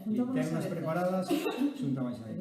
Y temas preparadas, xuntamos aí.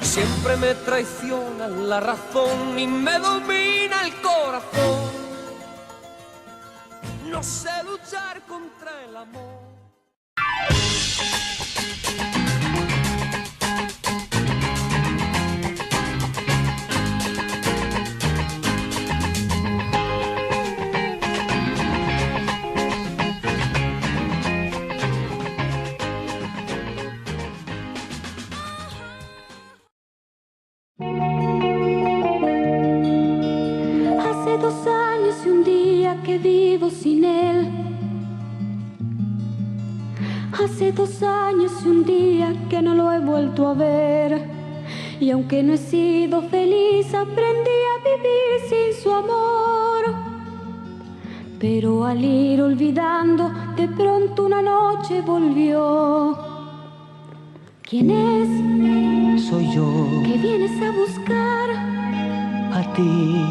Siempre me traiciona la razón y me domina el corazón. No sé luchar contra el amor. Hace 2 años y un día que vivo sin él. Hace 2 años y un día que no lo he vuelto a ver. Y aunque no he sido feliz, aprendí a vivir sin su amor. Pero al ir olvidando, de pronto una noche volvió. ¿Quién es? Soy yo, ¿Qué vienes a buscar? a ti.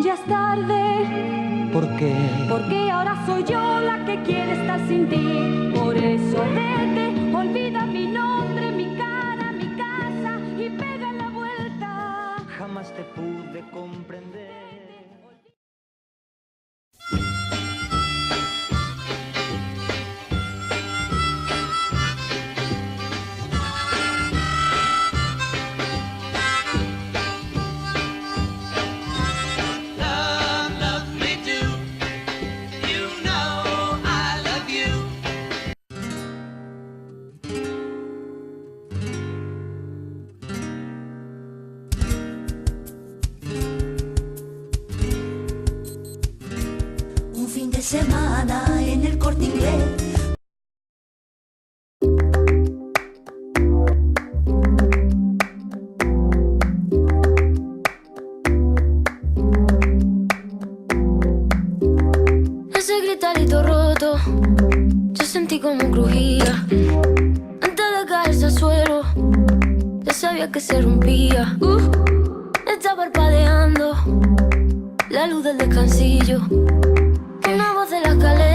Ya es tarde, ¿Por qué? porque ahora soy yo la que quiere estar sin ti. Por eso vete, olvida mi nombre, mi cara, mi casa y pega la vuelta. Jamás te pude comprender. Fin de semana en el Corte Inglés. Ese gritarito roto, yo sentí como crujía. Antes de caerse al suelo, ya sabía que se rompía. Está parpadeando la luz del descansillo. Una voz de la escalera